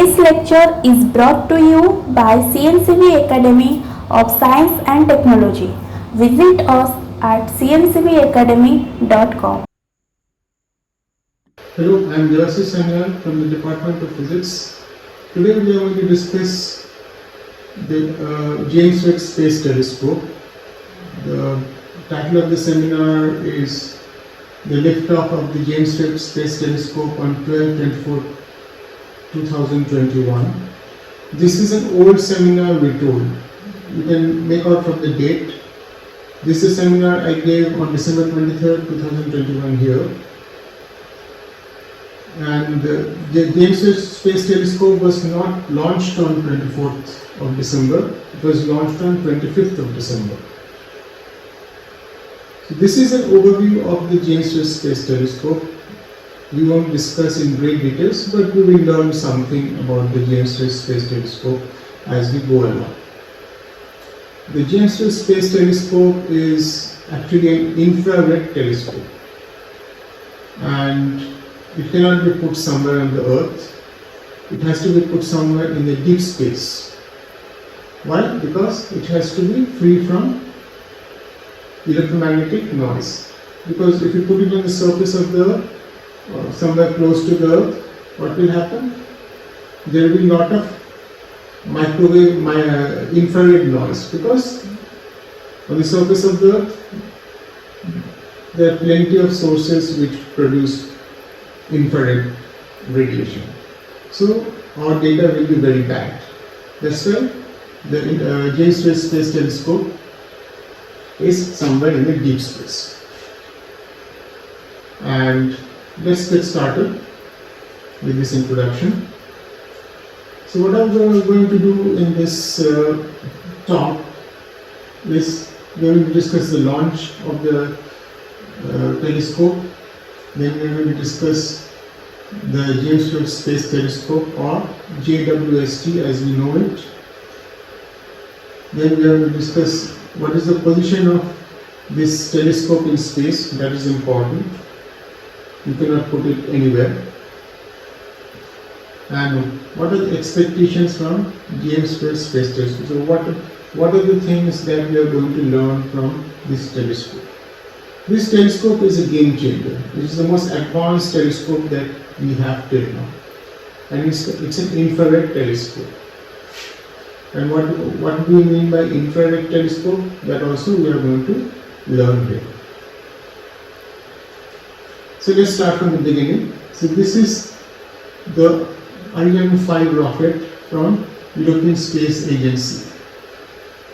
This lecture is brought to you by CNCB Academy of Science and Technology. Visit us at cncbacademy.com. Hello, I am James from the Department of Physics. Today we are going to discuss the James Webb Space Telescope. The title of the seminar is The Liftoff of the James Webb Space Telescope on 12/24/2021. This is an old seminar, we're told. You can make out from the date. This is a seminar I gave on December 23rd, 2021 here. And the James Webb Space Telescope was not launched on 24th of December, it was launched on 25th of December. So this is an overview of the James Webb Space Telescope. We won't discuss in great details, but we will learn something about the James Webb Space Telescope as we go along. The James Webb Space Telescope is actually an infrared telescope, and it cannot be put somewhere on the Earth. It has to be put somewhere in the deep space. Why? Because it has to be free from electromagnetic noise. Because if you put it on the surface of the Earth, or somewhere close to the Earth, what will happen? There will be a lot of infrared noise, because on the surface of the Earth there are plenty of sources which produce infrared radiation. So our data will be very bad. That's why the James Webb Space Telescope is somewhere in the deep space. And let's get started with this introduction. So what I'm going to do in this talk is we will discuss the launch of the telescope. Then we will discuss the James Webb Space Telescope, or JWST as we know it. Then we will discuss what is the position of this telescope in space. That is important. You cannot put it anywhere. And what are the expectations from James Webb Space Telescope? So what are the things that we are going to learn from this telescope? This telescope is a game changer. It is the most advanced telescope that we have till now, and it's an infrared telescope. And what do we mean by infrared telescope? That also we are going to learn here. So let's start from the beginning. So this is the Ariane 5 rocket from European Space Agency,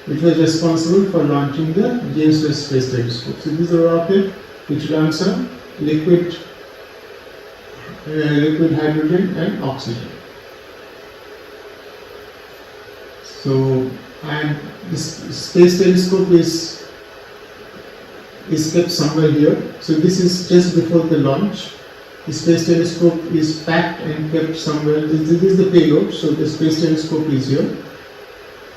which was responsible for launching the James Webb Space Telescope. So this is a rocket which runs on liquid hydrogen and oxygen. So, and this space telescope is kept somewhere here. So this is just before the launch. The space telescope is packed and kept somewhere. This is the payload. So the space telescope is here,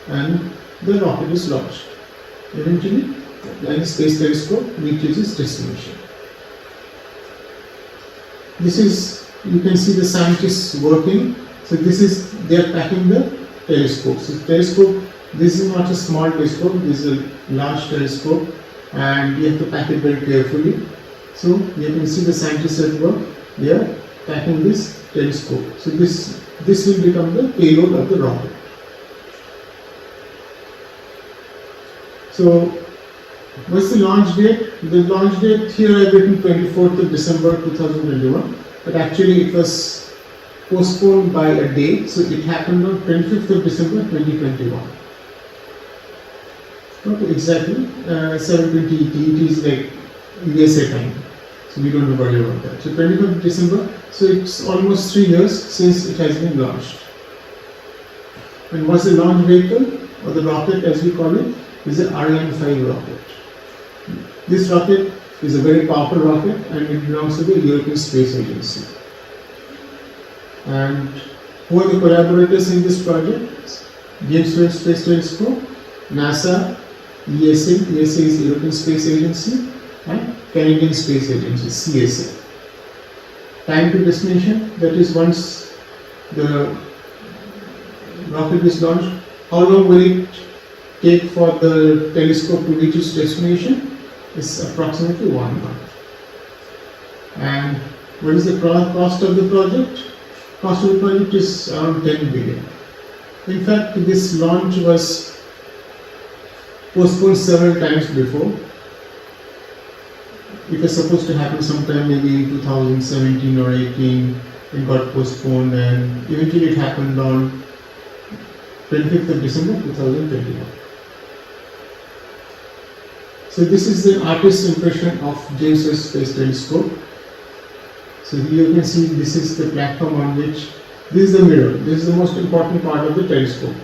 and the rocket is launched. Eventually, the space telescope reaches its destination. This is, you can see the scientists working. So this is, they are packing the telescope. So telescope, this is not a small telescope, this is a large telescope, and you have to pack it very carefully. So you can see the scientists at work, they are packing this telescope. So this will become the payload of the rocket. So, what's the launch date? The launch date here I've written 24th of December 2021, but actually it was postponed by a day, so it happened on 25th of December 2021. Not exactly 7:20 ET, it is like USA time, so we don't have to worry about that. So 25th of December, so it's almost 3 years since it has been launched. And what's the launch vehicle, or the rocket as we call it? Is the Ariane 5 rocket. This rocket is a very powerful rocket, and it belongs to the European Space Agency. And who are the collaborators in this project? James Webb Space Telescope, NASA, ESA is European Space Agency, and Canadian Space Agency, CSA. Time to destination, that is once the rocket is launched, how long will it take for the telescope to reach its destination? It's approximately 1 month. And what is the cost of the project? Cost of the project is around 10 billion. In fact, this launch was postponed several times before. It was supposed to happen sometime maybe in 2017 or 18. It got postponed and eventually it happened on 25th of December 2021. So this is the artist's impression of James Webb Space Telescope. So here you can see this is the platform on which, this is the mirror. This is the most important part of the telescope.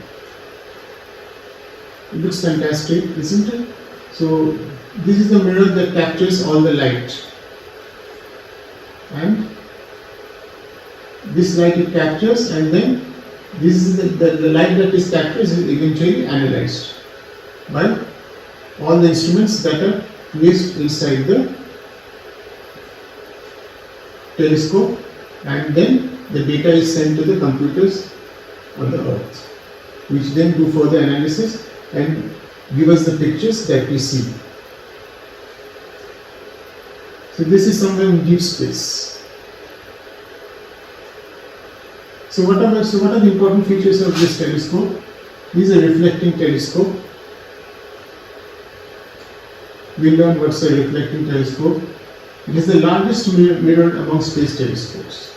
It looks fantastic, isn't it? So this is the mirror that captures all the light. And this light it captures, and then this is the light that is captured is eventually analyzed by all the instruments that are placed inside the telescope, and then the data is sent to the computers on the earth, which then do further analysis and give us the pictures that we see. So this is somewhere in deep space. So what are the important features of this telescope? This is a reflecting telescope. We learned what's a reflecting telescope. It is the largest mirror among space telescopes.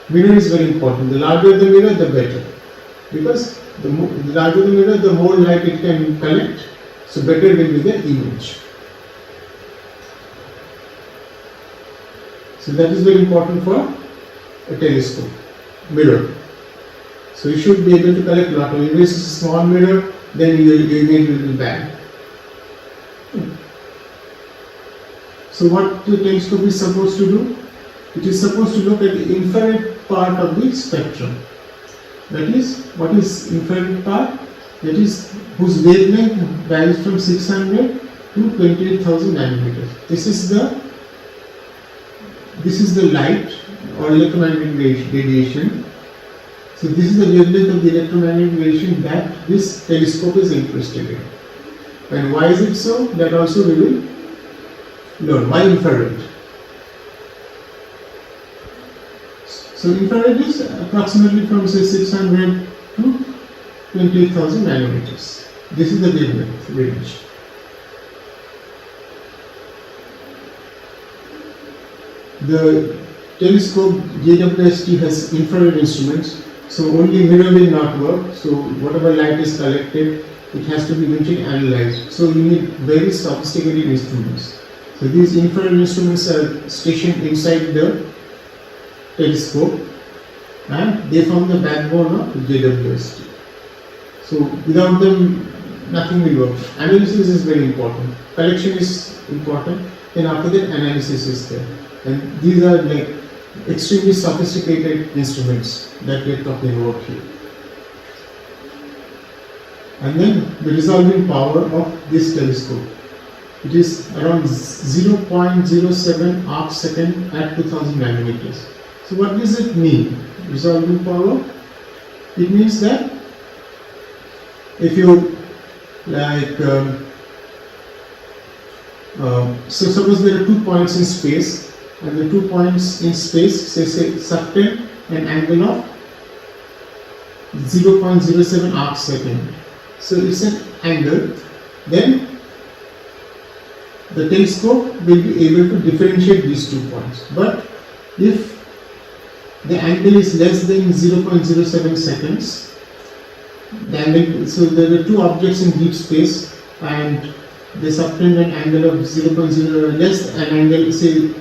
Mirror is very important. The larger the mirror, the better. Because the larger the mirror, the more light it can collect, so better will be the image. So that is very important for a telescope, mirror. So you should be able to collect a lot of. If it is a small mirror, then your image will be bad. So what the telescope is supposed to do? It is supposed to look at the infrared part of the spectrum. That is, what is infrared part? That is, whose wavelength varies from 600 to 28,000 nanometers. This is the light or electromagnetic radiation. So this is the wavelength of the electromagnetic radiation that this telescope is interested in. And why is it so? That also we will learn. Why infrared? So infrared is approximately from say 600 to 28,000 nanometers. This is the wavelength range. The telescope JWST has infrared instruments, so only mirror will not work. So whatever light is collected, it has to be eventually analyzed. So you need very sophisticated instruments. So these infrared instruments are stationed inside the telescope and they form the backbone of JWST. So without them, nothing will work. Analysis is very important. Collection is important. Then after that, analysis is there. And these are like extremely sophisticated instruments that we are talking about here. And then the resolving power of this telescope. It is around 0.07 arc second at 2000 nanometers. So what does it mean? Resolving power? It means that if you like, so suppose there are 2 points in space, and the 2 points in space say subtend an angle of 0.07 arc second. So it's an angle. Then the telescope will be able to differentiate these 2 points. But if the angle is less than 0.07 seconds, the angle, so there are 2 objects in deep space and they subtend an angle of 0.0 less an angle say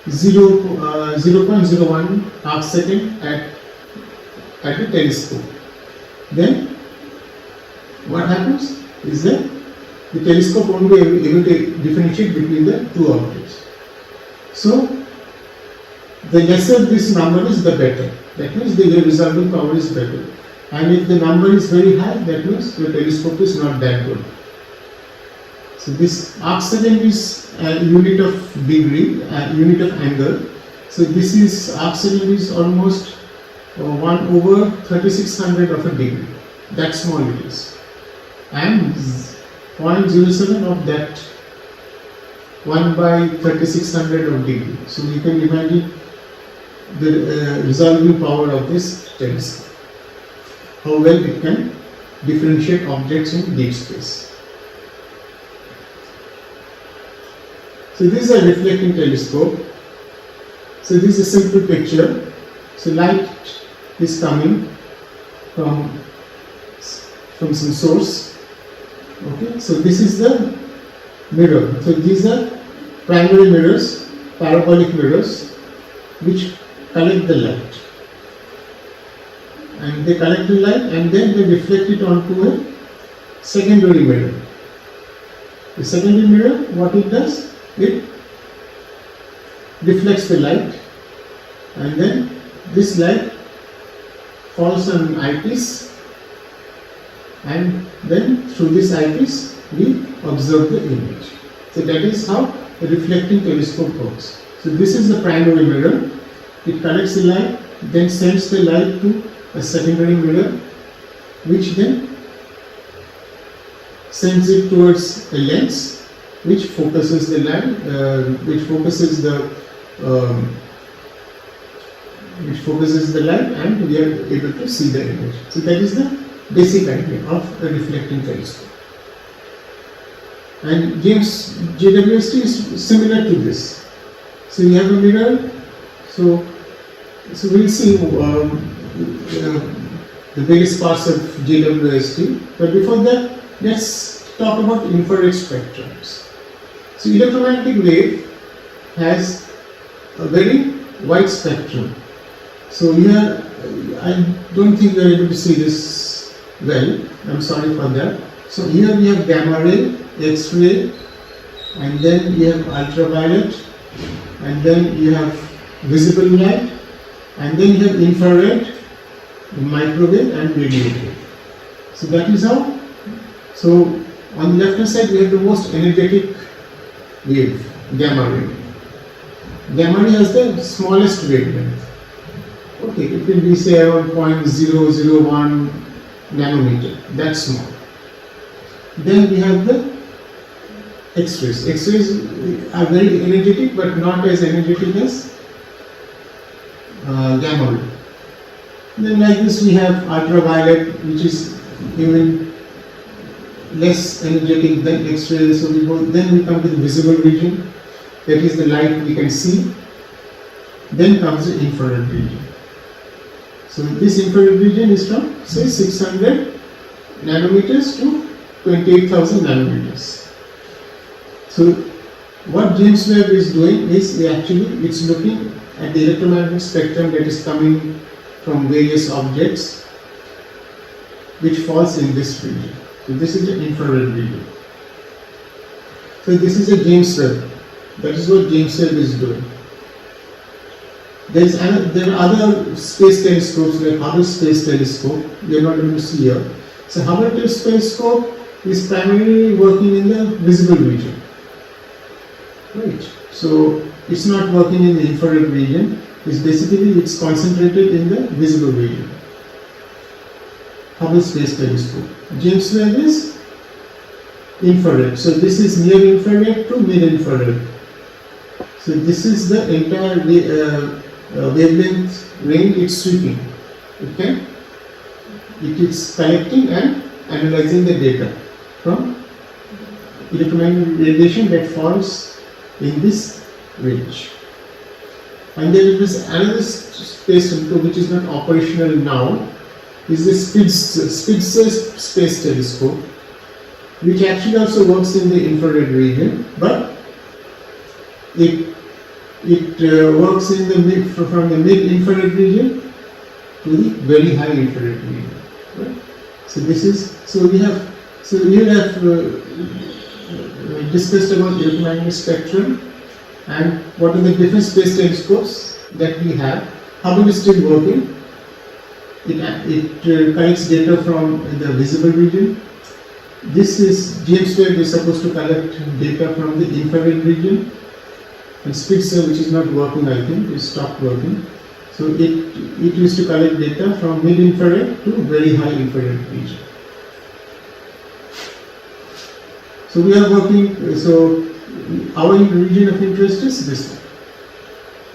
0.01 arc second at the telescope. Then what happens is that the telescope won't be able to differentiate between the 2 objects. So the lesser this number is, the better. That means the resolving power is better. And if the number is very high, that means your telescope is not that good. So this arc second is a unit of degree, a unit of angle. So this is arc second is almost 1 over 3600 of a degree. That small it is. And 0.07 of that 1 by 3600 of degree. So you can imagine the resolving power of this telescope. How well it can differentiate objects in deep space. So this is a reflecting telescope. So this is a simple picture. So light is coming from some source. Okay, so this is the mirror. So these are primary mirrors, parabolic mirrors, which collect the light. And they collect the light and then they reflect it onto a secondary mirror. The secondary mirror, what it does? It reflects the light, and then this light falls on an eyepiece, and then through this eyepiece we observe the image. So that is how a reflecting telescope works. So this is the primary mirror. It collects the light, then sends the light to a secondary mirror, which then sends it towards a lens, which focuses the light, and we are able to see the image. So that is the basic idea of a reflecting telescope. And JWST is similar to this. So you have a mirror. So we'll see the various parts of JWST. But before that, let's talk about infrared spectrums. So electromagnetic wave has a very wide spectrum. So here, I don't think we are able to see this well. I'm sorry for that. So here we have gamma ray, X-ray, and then you have ultraviolet, and then you have visible light, and then you have infrared, microwave, and radio wave. So that is how. So on the left hand side we have the most energetic wave, gamma ray. Gamma ray has the smallest wavelength. Okay, it will be say around 0.001 nanometer. That's small. Then we have the X-rays. X-rays are very energetic, but not as energetic as gamma ray. Then like this we have ultraviolet, which is even less energetic than X-rays. So then we come to the visible region. That is the light we can see. Then comes the infrared region. So this infrared region is from say 600 nanometers to 28,000 nanometers. So what James Webb is doing is it's looking at the electromagnetic spectrum that is coming from various objects which falls in this region. So this is the infrared region. So this is a James Webb. That is what James Webb is doing. There are other space telescopes like Hubble Space Telescope. We are not able to see here. So Hubble Space Telescope is primarily working in the visible region. Right. So it's not working in the infrared region. It's concentrated in the visible region. Hubble Space Telescope. James Webb is infrared. So this is near infrared to mid infrared. So this is the entire wavelength range it's sweeping. Okay? It is collecting and analyzing the data from electromagnetic radiation that falls in this range. And there is another space telescope which is not operational now, is the Spitzer Space Telescope, which actually also works in the infrared region, but it works in the from the mid-infrared region to the very high infrared region. Right? So we have discussed about the electromagnetic spectrum and what are the different space telescopes that we have. Hubble is still working. It collects data from the visible region. This is James Webb is supposed to collect data from the infrared region. And Spitzer, which is not working, I think, is stopped working. So it used to collect data from mid-infrared to very high infrared region. So we are working, so our region of interest is this one.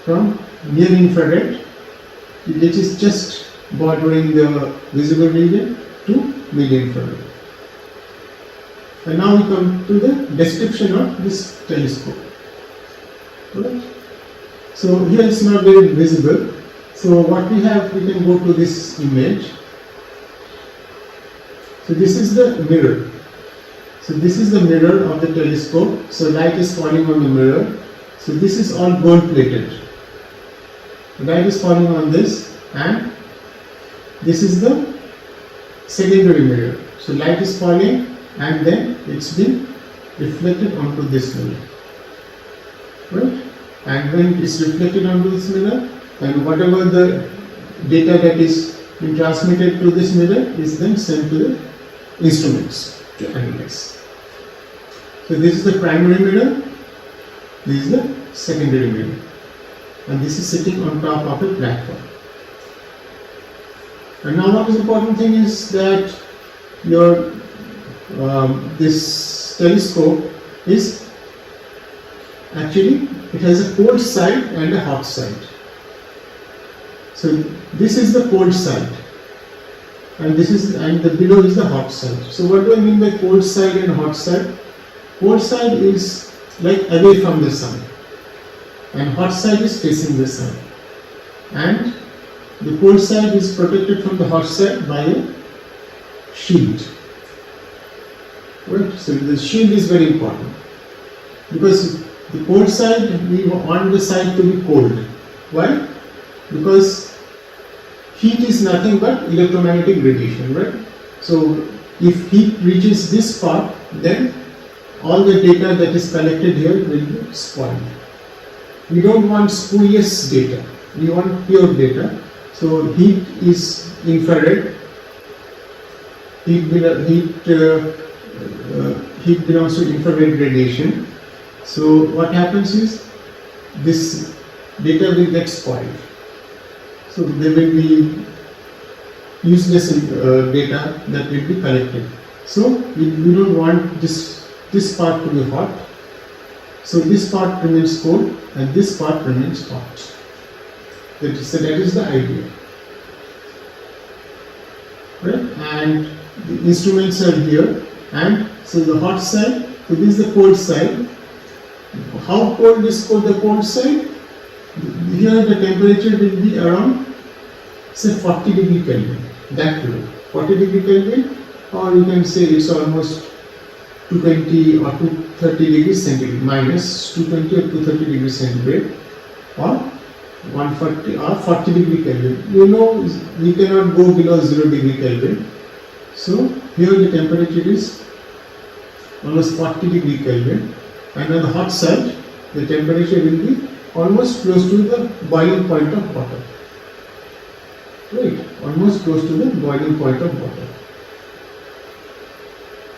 From near infrared, which is just bordering the visible region, to mid-infrared. And now we come to the description of this telescope. Right? So here it's not very visible. So what we have, we can go to this image. So this is the mirror. So this is the mirror of the telescope. So light is falling on the mirror. So this is all gold plated. Light is falling on this, and this is the secondary mirror. So light is falling and then it's been reflected onto this mirror. Right? And when it's reflected onto this mirror, and whatever the data that is being transmitted to this mirror is then sent to the instruments to analyze. So this is the primary mirror, this is the secondary mirror, and this is sitting on top of a platform. And now what is the important thing is that your this telescope is actually, it has a cold side and a hot side. So this is the cold side, and this is, and the below is the hot side. So what do I mean by cold side and hot side? Cold side is like away from the sun, and hot side is facing the sun, and the cold side is protected from the hot side by a shield. Right? So the shield is very important, because the cold side, we want the side to be cold. Why? Because heat is nothing but electromagnetic radiation, right? So if heat reaches this part, then all the data that is collected here will be spoiled. We don't want spurious data, we want pure data. So heat is infrared, heat belongs to infrared radiation. So what happens is, this data will get spoiled. So there will be useless data that will be collected. So we don't want this part to be hot. So this part remains cold and this part remains hot. That is the idea. Right? And the instruments are here, and so the hot side, so this is the cold side. How cold is the cold side? Here the temperature will be around, say, 40 degree Kelvin, that low, 40 degree Kelvin, or you can say it's almost 220 or 230 degrees centigrade, minus 220 or 230 degrees centigrade, or 140 or 40 degree Kelvin. You know, we cannot go below 0 degree Kelvin. So here the temperature is almost 40 degree Kelvin, and on the hot side the temperature will be almost close to the boiling point of water. Right, almost close to the boiling point of water.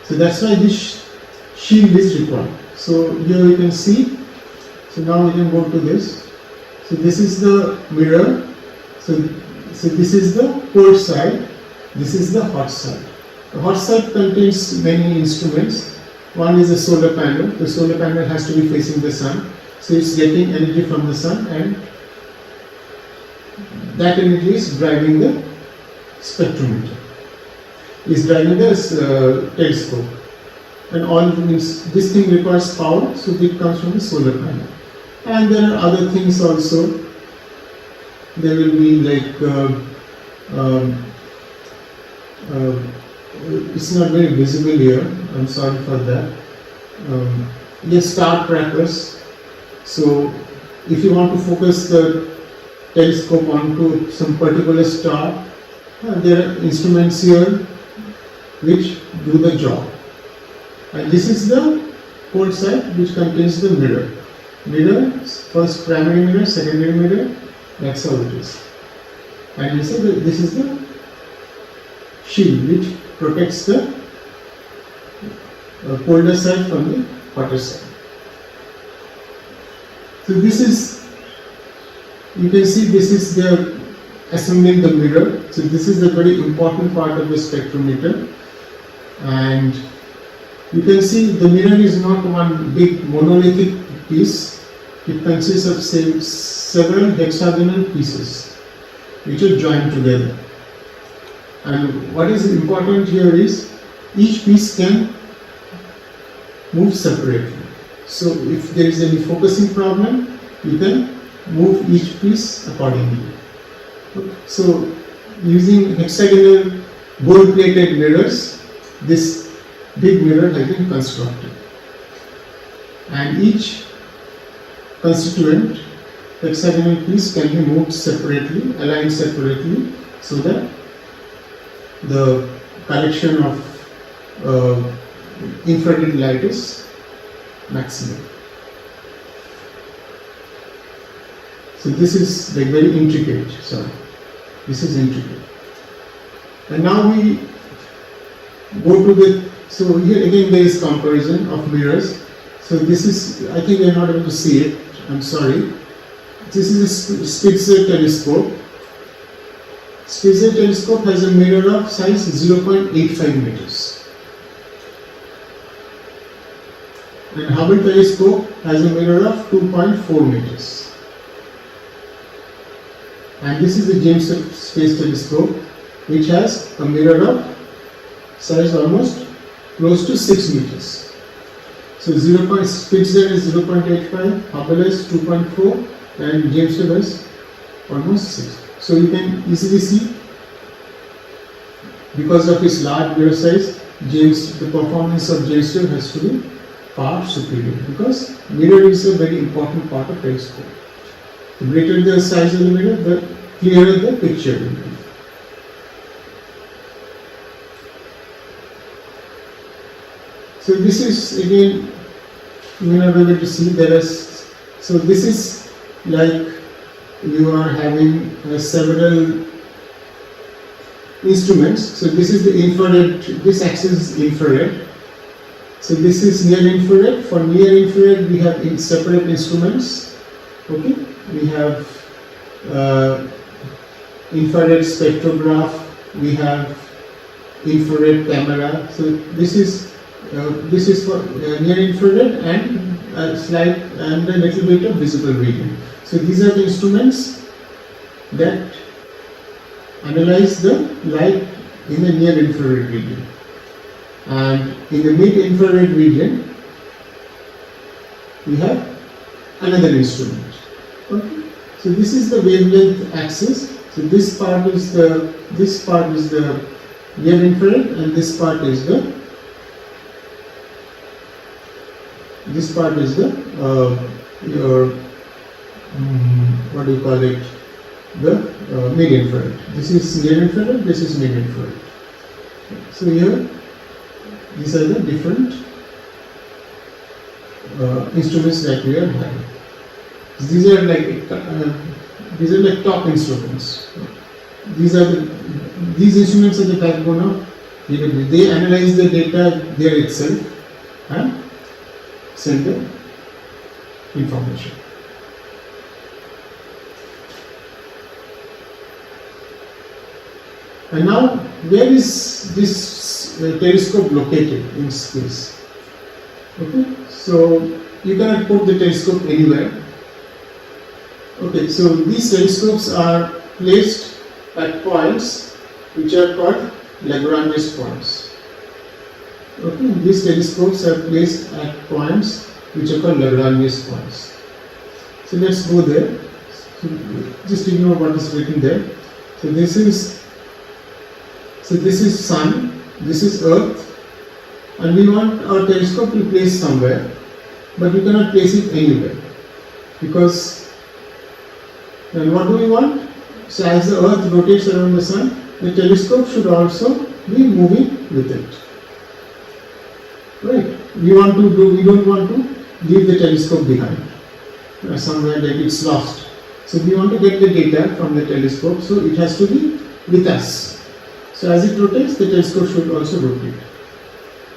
So that's why this shield is required. So here you can see, so now we can go to this. So this is the mirror, so this is the cold side, this is the hot side. The hot side contains many instruments. One is a solar panel. The solar panel has to be facing the sun, so it's getting energy from the sun, and that energy is driving the spectrometer, is driving the telescope, and all means this thing requires power, so it comes from the solar panel. And there are other things also. There will be like it's not very visible here, I'm sorry for that. Yes, star trackers. So if you want to focus the telescope onto some particular star, there are instruments here which do the job. And this is the cold side, which contains the mirror. Mirror, first primary mirror, secondary mirror, that's how it is. And you see that this is the shield which protects the colder side from the hotter side. So this is, you can see this is the assembling the mirror. So this is the very important part of the spectrometer, and you can see the mirror is not one big monolithic piece. It consists of several hexagonal pieces which are joined together. And what is important here is each piece can move separately. So if there is any focusing problem, you can move each piece accordingly. So using hexagonal gold plated mirrors, this big mirror has been constructed, and each constituent hexagonal piece can be moved separately, aligned separately, so that the collection of infrared light is maximum. So this is like very intricate. This is intricate. And now we go to the, so here again there is comparison of mirrors. So this is, I think we are not able to see it, I'm sorry. This is a Spitzer telescope. Spitzer telescope has a mirror of size 0.85 meters. And Hubble telescope has a mirror of 2.4 meters. And this is the James Webb Space Telescope, which has a mirror of size almost close to 6 meters. So Spitzer is 0.85, Hubble is 2.4, and James Webb is almost 6. So you can easily see, because of its large mirror size, the performance of James Webb has to be far superior, because mirror is a very important part of telescope. The greater the size of the mirror, the clearer the picture will be. So this is again, you are able to see there is, so this is like you are having several instruments. So this is the infrared, this axis is infrared. So this is near infrared. For near infrared we have separate instruments. Okay, we have infrared spectrograph, we have infrared camera. So this is for near infrared and a little bit of visible region. So these are the instruments that analyze the light in the near infrared region. And in the mid infrared region, we have another instrument. Okay. So this is the wavelength axis. So this part is the near infrared, and this part is the your what do you call it? The mid infrared. This is near infrared. This is mid infrared. So here, these are the different instruments that we are having. These are like top instruments. These instruments are the backbone of DWD. They analyze the data there itself and send the information. And now, where is this telescope located in space? Okay, so you cannot put the telescope anywhere. Okay, so these telescopes are placed at points which are called Lagrange's points. Okay, these telescopes are placed at points which are called Lagrange's points. So let's go there. So just ignore what is written there. So this is Sun, this is Earth, and we want our telescope to place somewhere, but we cannot place it anywhere, because then what do we want? So as the Earth rotates around the Sun, the telescope should also be moving with it. Right? We don't want to leave the telescope behind somewhere that it's lost. So we want to get the data from the telescope, so it has to be with us. So as it rotates, the telescope should also rotate.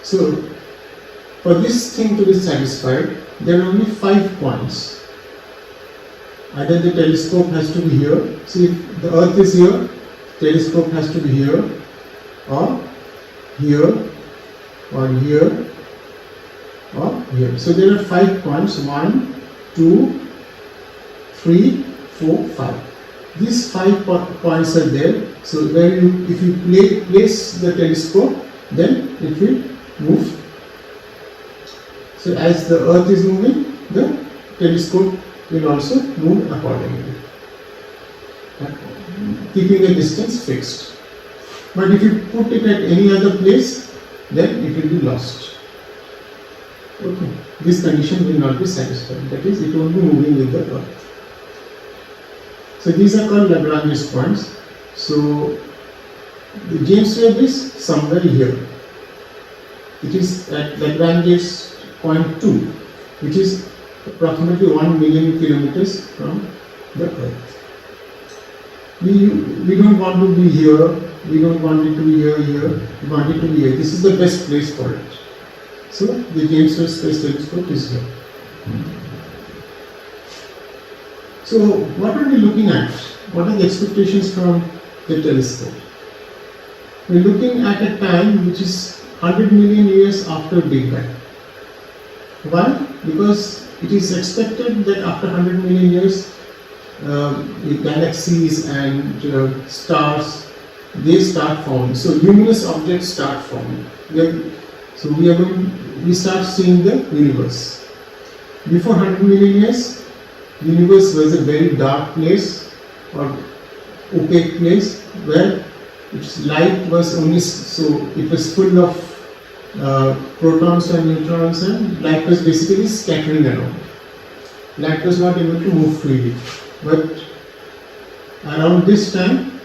So for this thing to be satisfied, there are only 5 points Either the telescope has to be here. See, if the Earth is here, telescope has to be here, or here, or here, or here. So there are 5 points: 1, 2, 3, 4, 5. These 5 points are there. So if you place the telescope, then it will move. So as the Earth is moving, the telescope will also move accordingly, keeping the distance fixed. But if you put it at any other place, then it will be lost. Okay. This condition will not be satisfied. That is, it won't be moving with the Earth. So these are called Lagrange's points. So the James Webb is somewhere here. It is at Lagrange's point 2, which is approximately 1 million kilometers from the Earth. We don't want to be here, we don't want it to be here, we want it to be here. This is the best place for it. So the James Webb Space Telescope is here. So what are we looking at? What are the expectations from the telescope? We are looking at a time which is 100 million years after Big Bang. Why? Because it is expected that after 100 million years, the galaxies and stars, they start forming. So luminous objects start forming. We start seeing the universe. Before 100 million years, the universe was a very dark place or opaque place where its light was only, so it was full of protons and neutrons, and light was basically scattering around. Light was not able to move freely. But around this time,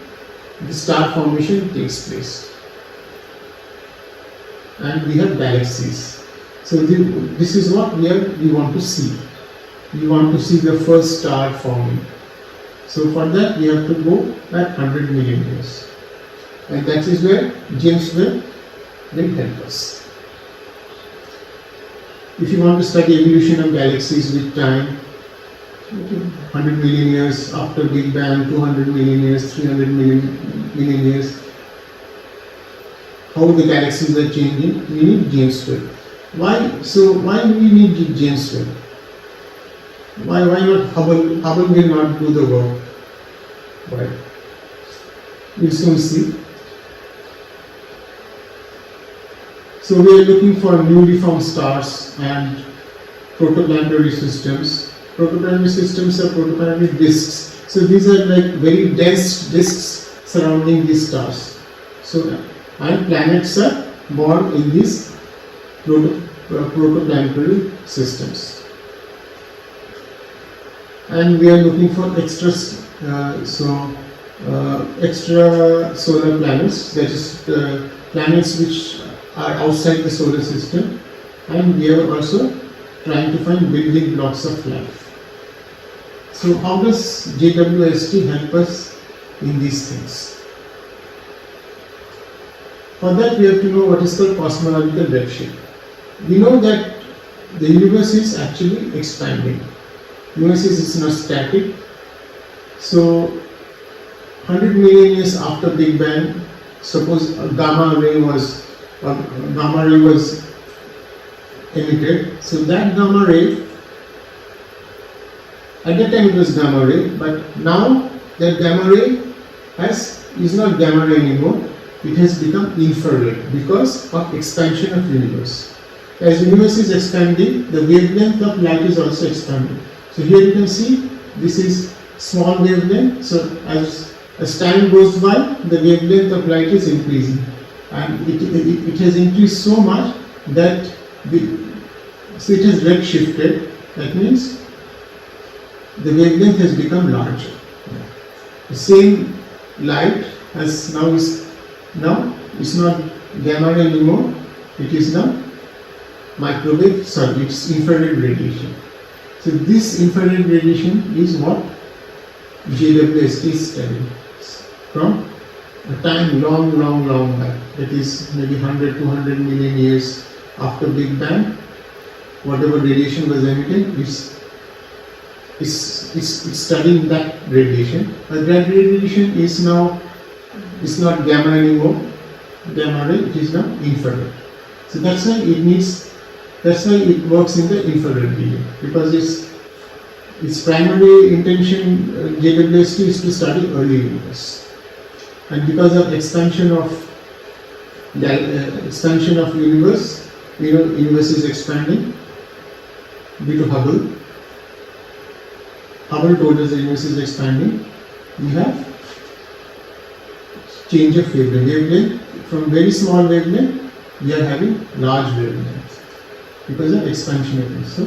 the star formation takes place. And we have galaxies. So this is what we want to see. We want to see the first star forming. So for that we have to go back 100 million years. And that is where James Webb will help us. If you want to study evolution of galaxies with time, 100 million years after Big Bang, 200 million years, 300 million years, how the galaxies are changing, we need James Webb. Why? So why do we need James Webb? Why not Hubble? Hubble will not do the work. Why? We'll soon see. So we are looking for newly formed stars and protoplanetary systems. Protoplanetary systems are protoplanetary disks. So these are like very dense disks surrounding these stars. So and planets are born in these protoplanetary systems. And we are looking for extra solar planets, that is planets which are outside the solar system, and we are also trying to find building blocks of life. So how does JWST help us in these things? For that we have to know what is called cosmological redshift. We know that the universe is actually expanding. Universe is not static. So 100 million years after Big Bang, suppose a gamma ray was emitted. So that gamma ray, at that time it was gamma ray, but now that gamma ray is not gamma ray anymore. It has become infrared because of expansion of universe. As universe is expanding, the wavelength of light is also expanding. So here you can see this is small wavelength. So as time goes by, the wavelength of light is increasing, and it has increased so much that so it has redshifted. That means the wavelength has become larger. The same light as now it's not gamma ray anymore. It is now microwave. Sorry, it's infrared radiation. So this infrared radiation is what JWST is studying from a time long back. That is maybe 100-200 million years after Big Bang. Whatever radiation was emitted is is studying that radiation. But that radiation is now, it's not gamma anymore, gamma ray, it is now infrared. So that's why it works in the infrared region, because its primary intention, JWST, is to study early universe. And because of expansion of universe, universe is expanding due to Hubble. Hubble told us the universe is expanding. We have change of wavelength. From very small wavelength, we are having large wavelengths because of expansion of this. So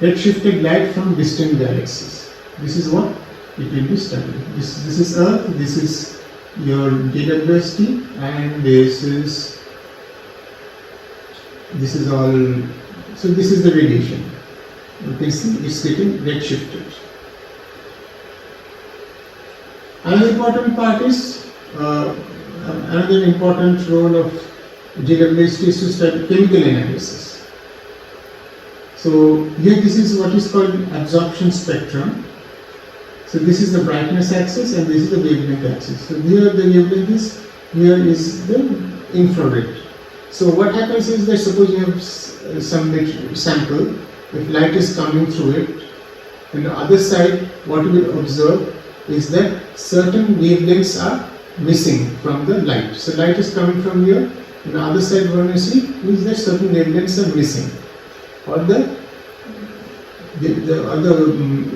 redshifted light from distant galaxies. This is what it will be studying. This is Earth. This is your JWST, and this is all. So this is the radiation. You can see it's getting redshifted. Another important part is another important role of JWST is to study chemical analysis. So here this is what is called absorption spectrum. So this is the brightness axis and this is the wavelength axis. So here the wavelength is, here is the infrared. So what happens is that suppose you have some sample, if light is coming through it, on the other side what you will observe is that certain wavelengths are missing from the light. So light is coming from here, on the other side what you see is that certain wavelengths are missing, or the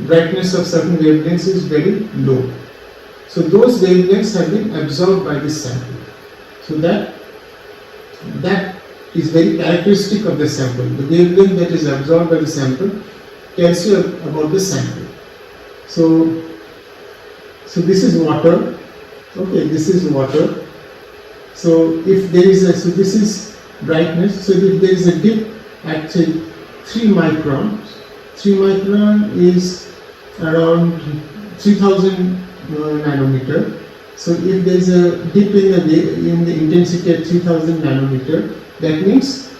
brightness of certain wavelengths is very low. So those wavelengths have been absorbed by this sample. So that is very characteristic of the sample. The wavelength that is absorbed by the sample tells you about the sample. So this is water. Okay, this is water. So if there is so this is brightness. So if there is a dip at say 3 microns, 3 micron is around 3000 nanometer. So if there is a dip in the intensity at 3000 nanometer, that means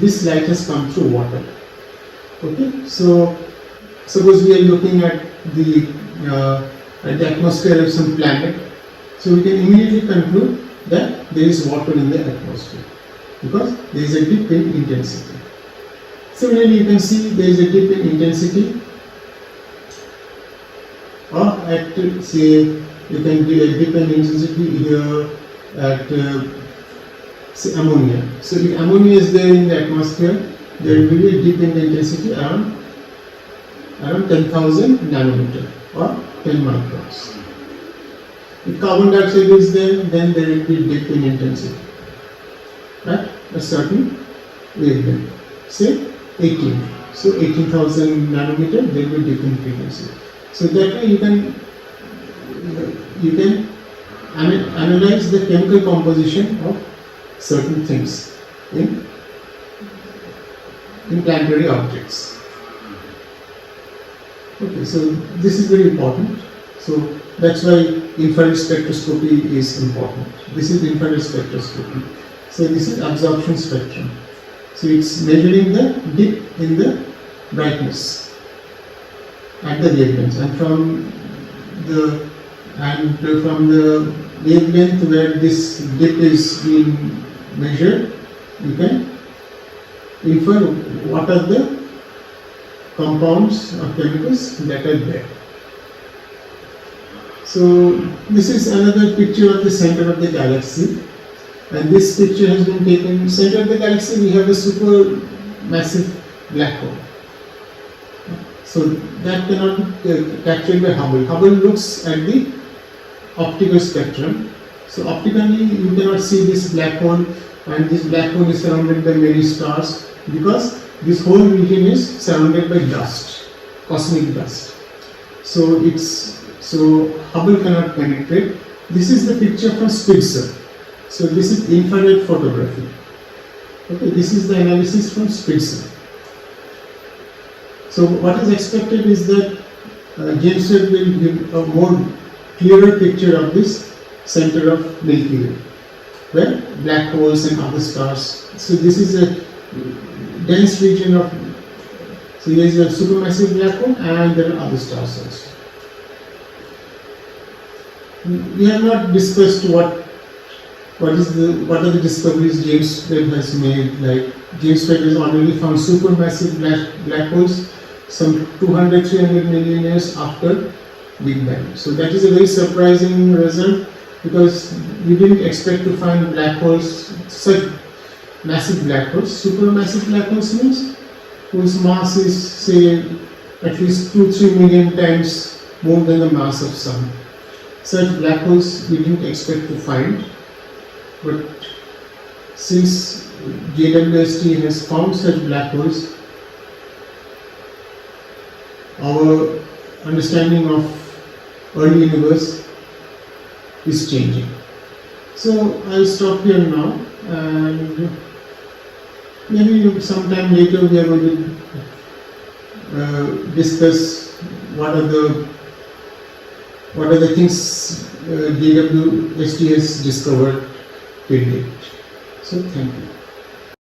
this light has come through water. Okay, so suppose we are looking at the atmosphere of some planet, so we can immediately conclude that there is water in the atmosphere because there is a dip in intensity. Similarly, you can see there is a dip in intensity, or at say you can do a dip in intensity here at say ammonia. So if ammonia is there in the atmosphere, there will be a dip in the intensity around 10,000 nanometer or 10 microns. If carbon dioxide is there, then there will be a dip in intensity at a certain wavelength, say 18. So 18,000 nanometer, there will be dip in frequency. So that way you can analyze the chemical composition of certain things in planetary objects. Okay, so this is very important. So that's why infrared spectroscopy is important. This is infrared spectroscopy. So this is absorption spectrum. So it's measuring the dip in the brightness at the wavelengths, and from the wavelength where this dip is being measured, you can infer what are the compounds or chemicals that are there. So this is another picture of the center of the galaxy, and this picture has been taken. Center of the galaxy, we have a super massive black hole. So that cannot be captured by Hubble. Hubble looks at the optical spectrum. So optically you cannot see this black hole, and this black hole is surrounded by many stars because this whole region is surrounded by dust, cosmic dust. So Hubble cannot penetrate. This is the picture from Spitzer. So this is infrared photography. Okay, this is the analysis from Spitzer. So what is expected is that James Webb will give a more clearer picture of this center of Milky Way, where black holes and other stars. So this is dense region of, so here is a supermassive black hole and there are other stars also. We have not discussed what are the discoveries James Webb has made. Like James Webb has already found supermassive black holes some 200-300 million years after Big Bang. So that is a very surprising result, because we didn't expect to find black holes, such massive black holes. Supermassive black holes means whose mass is, say, at least 2-3 million times more than the mass of Sun. Such black holes we didn't expect to find, but since JWST has found such black holes, our understanding of early universe is changing. So I'll stop here now, and maybe sometime later we are going to discuss what are the things JWST has discovered till date. So thank you.